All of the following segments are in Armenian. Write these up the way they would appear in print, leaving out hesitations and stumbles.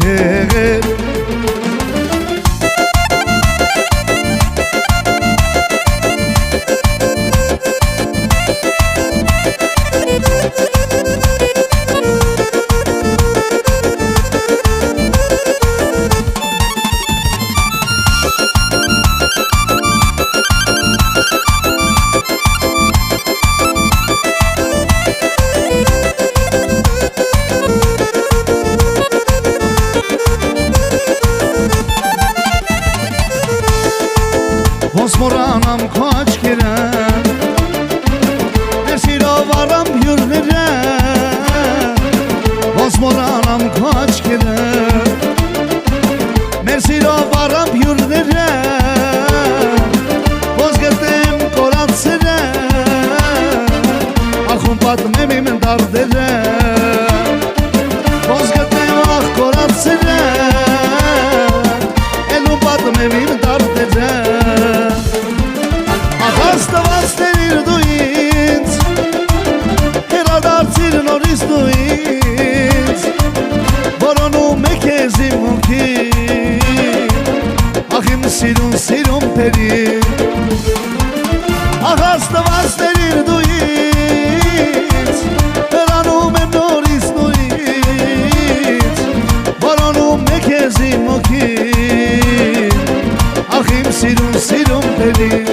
եղել Ոնց մոռանամ քո աչքերը Մեր սիրով առամ հյուրները Ոնց մոռանամ քո աչքերը Մեր սիրով առամ հյուրները Ոնց գտեմ կորածները Ախում պատմեմ իմ դարդերը Ոնց գտեմ ախ կորածները Էլում պատմեմ իմ դարդերը Աստվածներ դու ինձ Հեռադարձիր նորից դու ինձ Որոնում է քեզ իմ հոգին Ախ իմ սիրուն փերին Ախ աստվածներ դու ինձ Հեռանում եմ նորից դու ինձ Որոնում է քեզ իմ հոգին Ախ իմ սիրուն փերին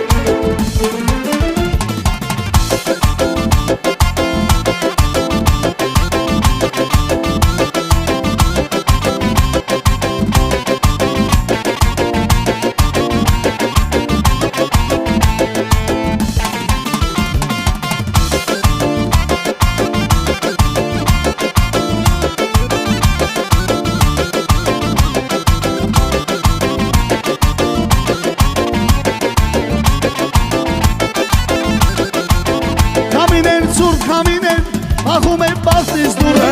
Ախում է բաստիս դուրը,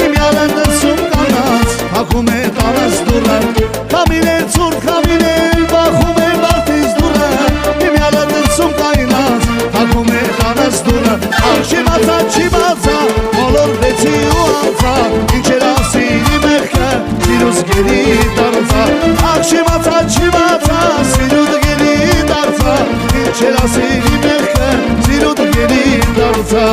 իմ յալեն դսում կանած, ախում է տանաս դուրը, կամիներ ծուր կամիներ, բախում է բաստիս դուրը, իմ յալեն դսում կանած, ախում է տանաս դուրը, ախ չիմացա, բոլոր վեցի ու անցա, ինչ էր ասիրի մեղքը, սիրուս գերի դարձա, ախ չիմացա, սիրուտ գերի դարձա, ինչ էր ասիրի մեղքը, սիրուտ գերի դարձա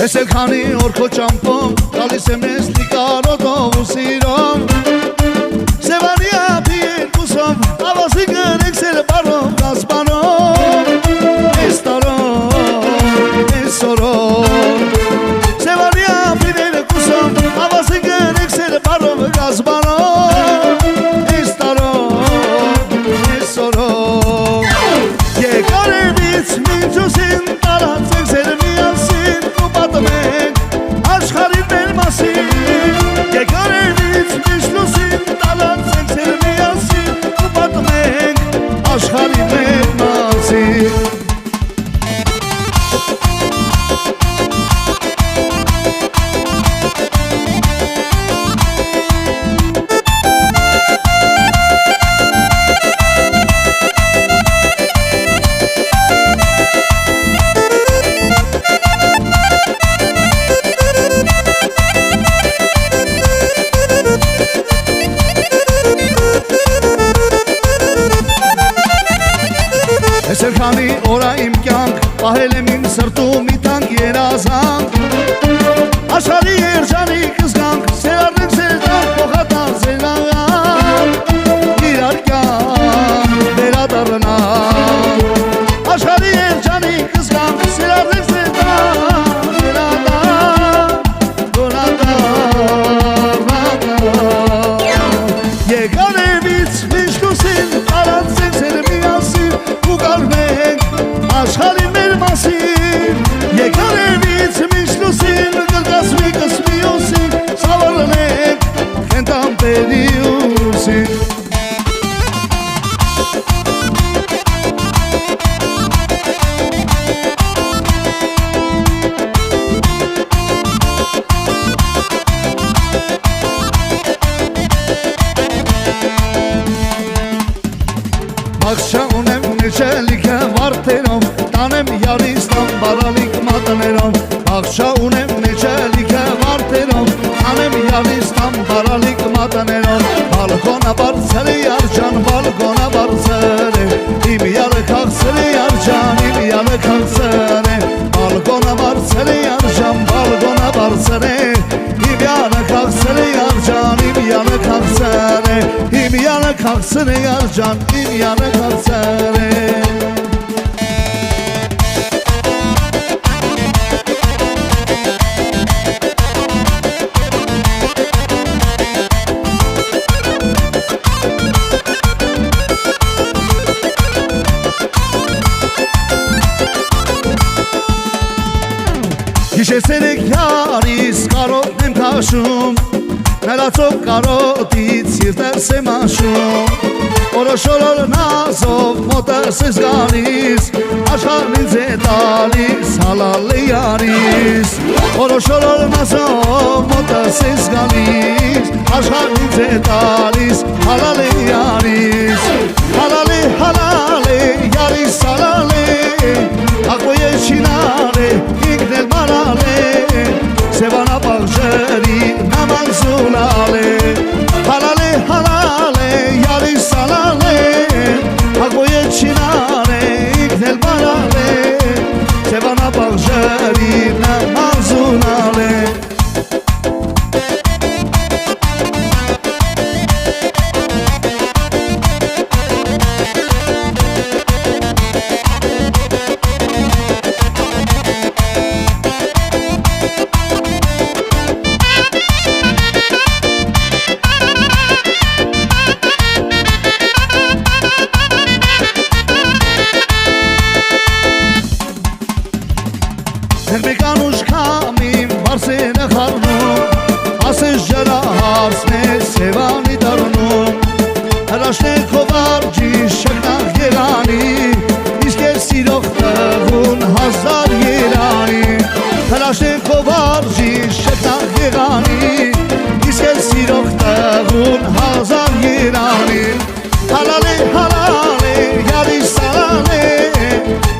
Ես էլ քանի օր քո ճամփով գալիս եմ ես լիկարոտով ու սիրով Սևանի ափի երկուսով ավազի կրեք սեր բարով գասպանով Ես տարով, ես օրով Սևանի ափի երկուսով ավազի կրեք սեր բարով գասպանով Ես տարով, ես օրով Եկարևից մինչուսին տարածեք սեր միասին Աշխարհին մեր մասին Եկարևից միշտ լուսին տալանցենք սեր միասին ու պատմենք աշխարհին մեր մասին Այսեր քանի օրա իմ կյանք պահել եմ իմ սրտում մի տանք երազանք Աշխարհի երջանիկ զգանք սերարնենք սերտանք փոխատար զենանք Իրար կյանք վերադառնանք Աշխարհի երջանիկ զգանք սերարնենք սերտանք վերադառնանք Եկարևից միշտ լուսին տարածենք սեր միասին ու կարմենք աշխարհին մեր մասին Աղջա ունեմ նեջելիքը վարդերով Տանեմ յարիս տան բարալիք մատներով Աղջա ունեմ նեջելիքը վարդերով Տանեմ յարիս տան բարալիք մատներով Բալկոնա բարձր է յարջան, բալկոնա բարձր է Իմ յալը կաղցր է յարջան, իմ յալը կաղցր է Բալկոնա բարձր է յարջան, բալկոնա բարձր է Իմ յալը կաղցր է յարջան, իմ յալը կաղցր է Իմ յալը կաղցր է յարջան, իմ յալը կաղցր է Գիշերսերեք յարիս կարոտ եմ կաշում Նրացով կարոտից սիրտերս եմ աշում Որոշորոր նազով մոտս ես գալիս Աշխարհն ինձ է տալիս հալալ է յարիս Որոշորոր նազով մոտս ես գալիս Աշխարհն ինձ է տալիս հալալ է յարիս Հալալ է յարիս հալալ է Ակոյ է չինար է ինքն էլ մարալ է Սևանա բաղջերի նաման զուլալ է Հալալ է յարիս հալալ է Ակոյ է չինար է ինքն էլ մարալ է Սևանա բաղջերի նաման զուլալ է Մեկանուշ կամիմ վարսենը խարնում Ասես ջրահարսն է սևանի դարնում Հրաշն է քովարջի շկնաղ երանի Իսկ է սիրող տղուն հազար երանի Հրաշն է քովարջի շկնաղ երանի Իսկ է սիրող տղուն հազար երանի Հալալ է յարիս հալալ է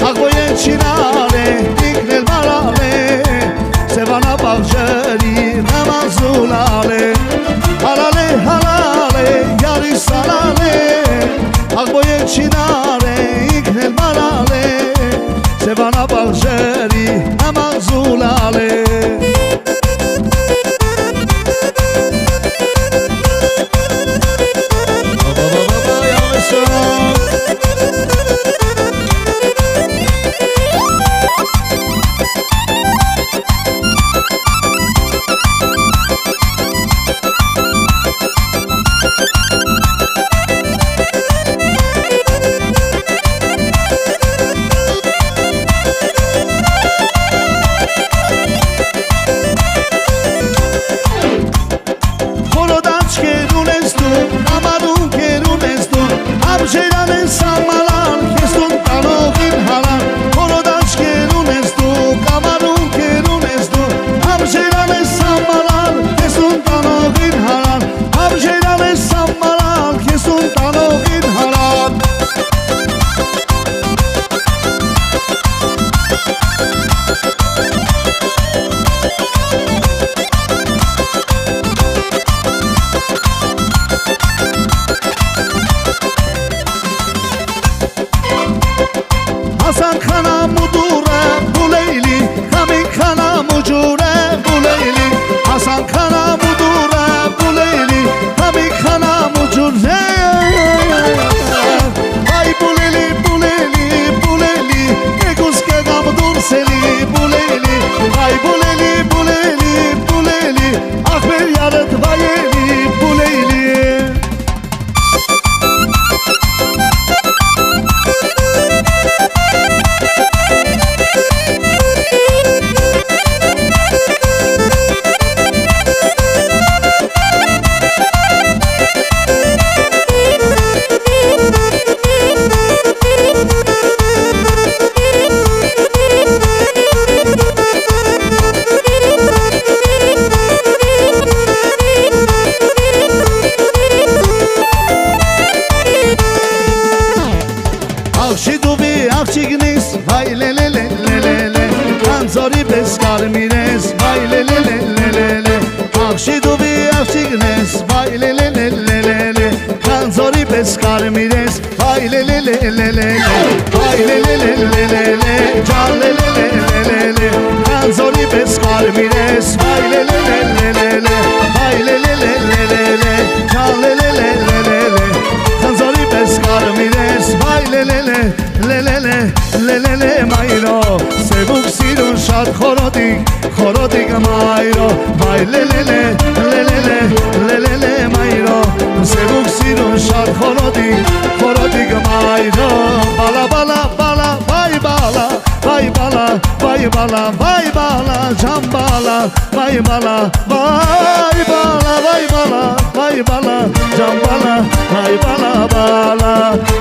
Աղոյ է չինար է ինքն էլ մարալ է Սևանա բաղջերի նաման զուլալ է Հալալ է յարիս հալալ է Աղոյ է չինար է ինքն էլ մարալ է Սևանա բաղջերի նաման զուլալ է աղջիկնես վայ լե լե լե լե լե լե Կանձորի պես կարմիրես վայ լե լե լե լե լե լե Վայ լե լե լե լե լե լե ջան լե լե լե լե լե լե Կանձորի պես կարմիրես վայ լե լե լե լե լե լե Վայ լե լե լե լե լե լե ջան լե լե լե լե լե լե Կանձորի պես կարմիրես վայ լե լե լե լե լե լե լե լե մայրո Սևուկ սիրուն շատ խորոտիկ մայրո Վայ լե լե լե լե լե լե լե լե մայրո Սևուկ սիրուն շատ խորոտիկ մայրո Բալա բալա բալա վայ բալա Վայ բալա վայ բալա վայ բալա ջան բալա Վայ բալա վայ բալա վայ բալա վայ բալա ջան բալա Վայ բալա բալա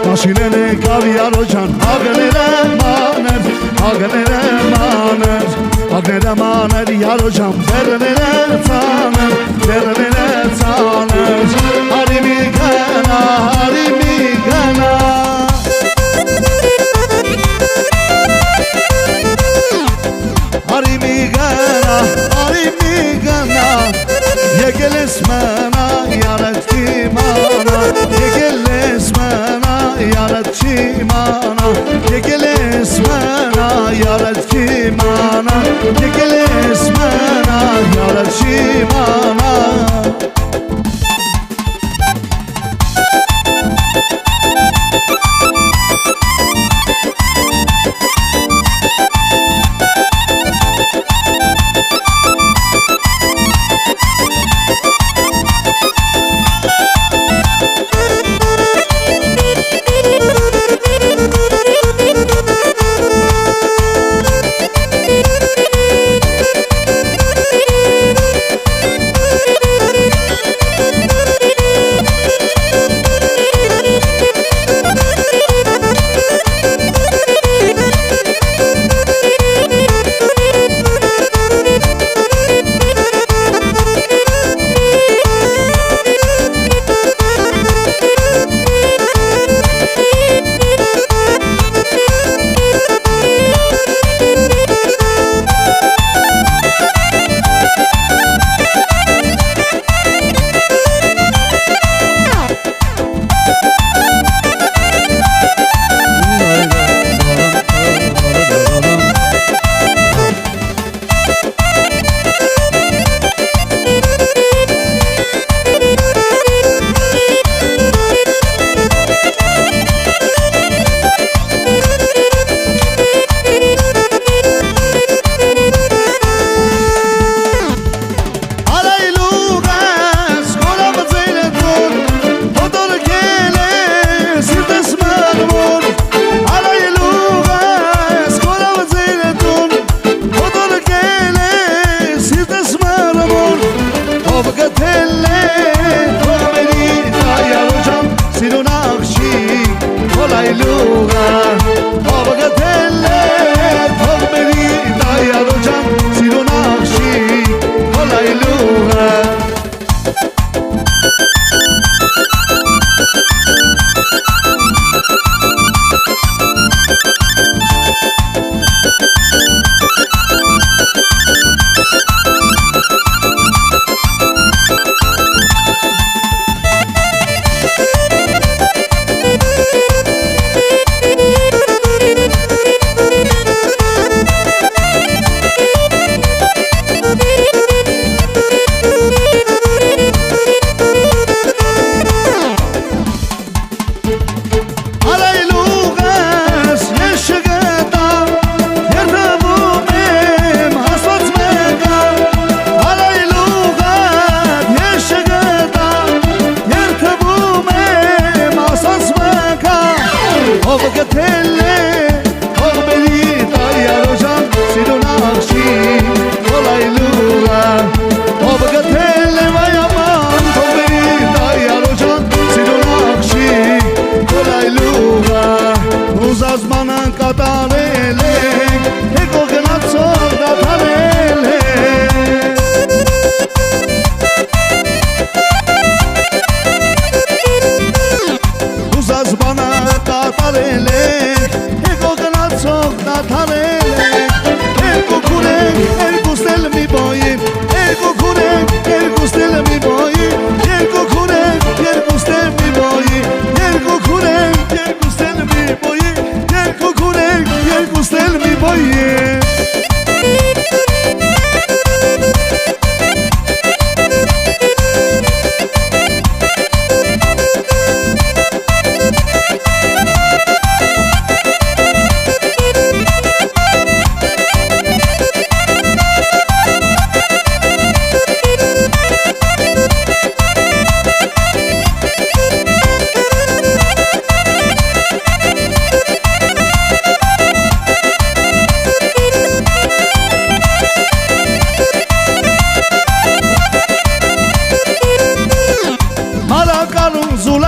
Մաշինենե կավիարո ջան ագները մաներ Ագները մաներ Ագները մաներ Յարո ջան վերները ծանր Վերները ծանր Արի մի գնա Արի մի գնա Արի մի գնա Արի մի գնա Եկել ես մնա Յարդ չի մանա Եկել ես մնա Յարդ չի մանա Եկել ես մնա Յարդ չի մանա Եկել ես մնա Յարդ չի մանա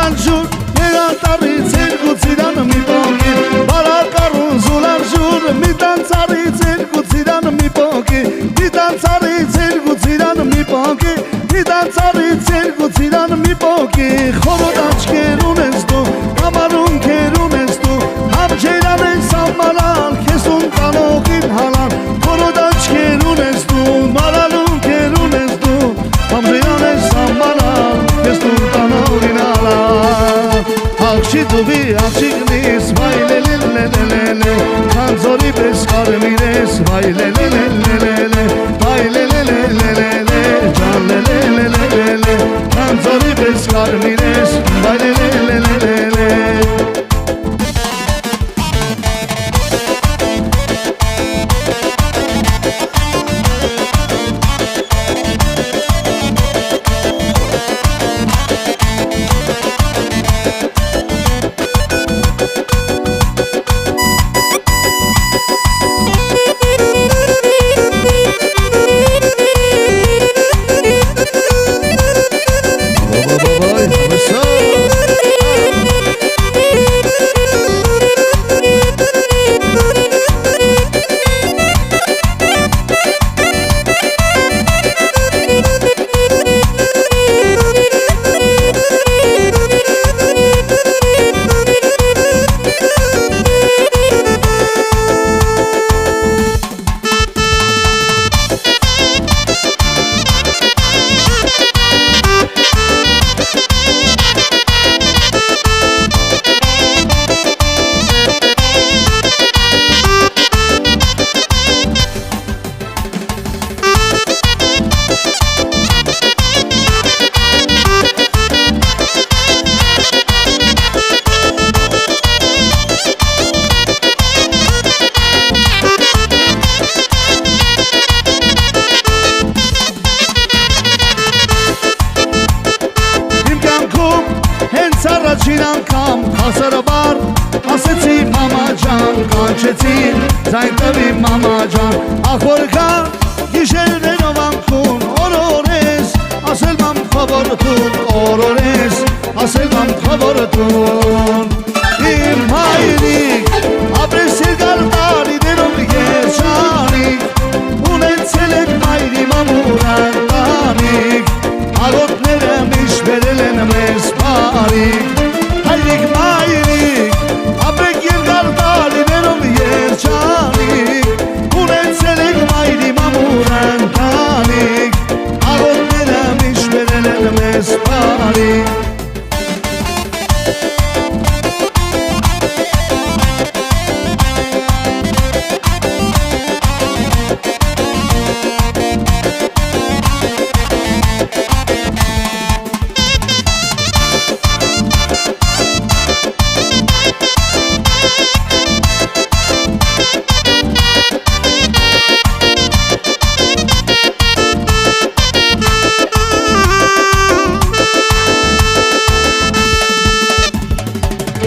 Զուլանջուր Երատարից երկուցիրան մի պոկի Բարակարուն զուլանջուր Մի տանցարից երկուցիրան մի պոկի Մի տանցարից երկուցիրան մի պոկի Մի տանցարից երկուցիրան մի պոկի Խորոտ աչքեր ունես դու Համարուն կեր ունես դու Համջերան են սամալալ Քեսուն տանողին հալան Խորոտ աչքեր ունես դու Մարալուն կեր ունես դու Համջերան են սամալալ Քեսուն տանողին հալան Աղջի դուբի աղջիկնիս Վայ լելելելելելե Քանձորի պես կարմիրես Վայ լելելելելելե Վայ լելելելելելե Ջան լելելելելելե Քանձորի պես կարմիրես Վայ լելելելելելե Առաջին անգամ հասարաբար ասեցի մամա ջան կանչեցի ձայն տվի մամա ջան ախ որքան գիշերներով անքուն օրորես ասել մամ խորտուն օրորես ասել մամ խորտուն իմ հայրիկ ապրես երկար տարիներով երջանիկ ունեցել եք մայրի մամուրան տանիք աղոտները միշտ բերել են մեզ բարիք Հայրիկ մայրիկ ապրեք երկար տարիներով երջանիկ ունեցել եք մայրի մամուրան տանիք աղոտները միշտ բերել են մեզ բարիք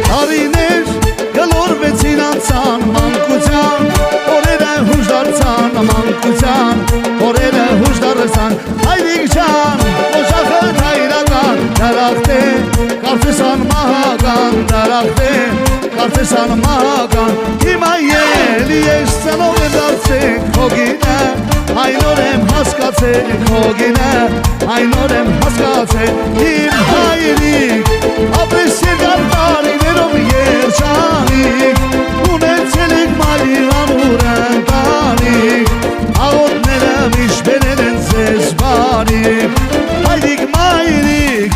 Տարիներ գլորվեցին անցան մանկության Օրերը հուշ դարձան մանկության Օրերը հուշ դարձան Հայրիկ ջան օջախը հայրական դարախտ է Կարծես անմահական դարախտ է Կարծես անմահական Հիմա ելի ես ծնող եմ դարձեք հոգինը Այն օր եմ հասկացեք հոգինը Այն օր եմ հասկացեք Իմ հայրիկ ապրես երկար տարիներով երջանիկ Ունեցել եք մայրի մամուրան տանիք Աղոտները միշտ բերել են ձեզ բարիք Հայրիկ մայրիկ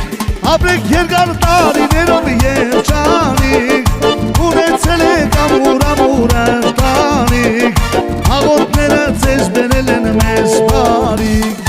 ապրեք երկար տարիներով երջանիկ Ունեցել եք ամուրան տանիք Աղոտները ձեզ բերել են մեզ բարիք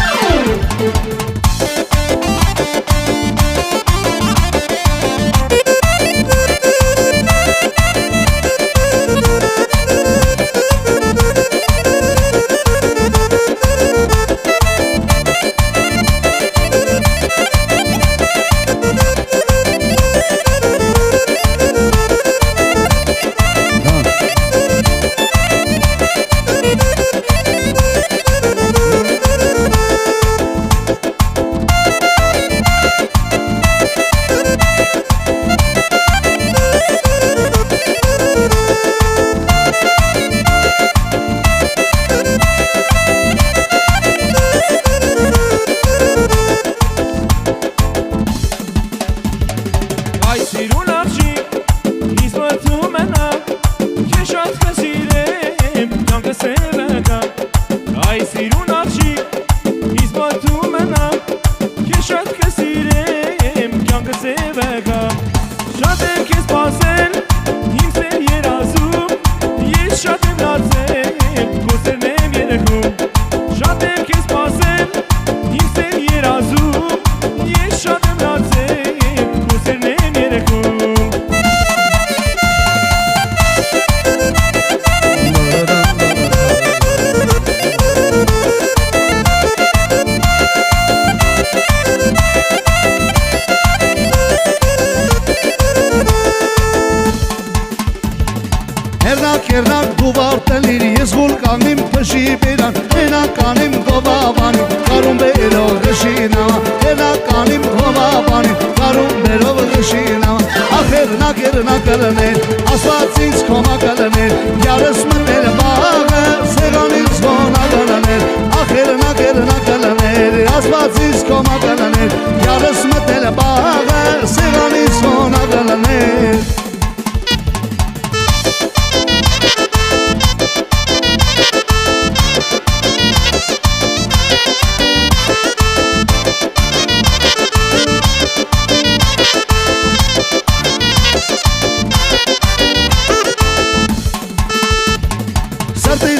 հիշի բերան Հենականիմ գովավանիմ կարում բերող հշինավա Հենականիմ գովավանիմ կարում բերող հշինավա Ախերնակերնա կլներ ասված ինձ կոմա կլներ Յարս մտել բաղը սեղանից գոնա կլներ Ախերնակերնա կլներ ասված ինձ կոմա կլներ Յարս մտել բաղը սեղանից գոնա կլներ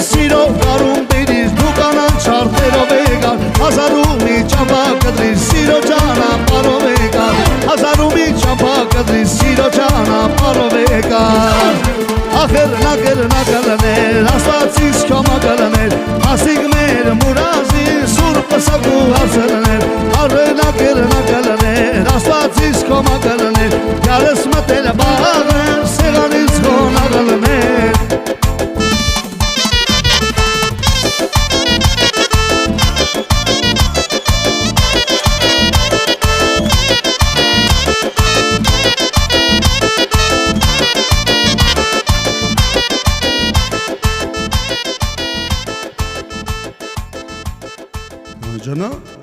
Սիրո կարում բերիր դու կանան չարտերով եկար Հազարումի ճամպա կտրիր սիրո ճանապարհով եկար Հազարումի ճամպա կտրիր սիրո ճանապարհով եկար Ախերնակերնա կլներ աստվածից քյոմա կլներ Հասիկ մեր մուրազի սուրբ սակու հարցրներ Ախերնակերնա կլներ աստվածից քյոմա կլներ Յարս մտել բաղը սեղանից գոնա կլներ Canım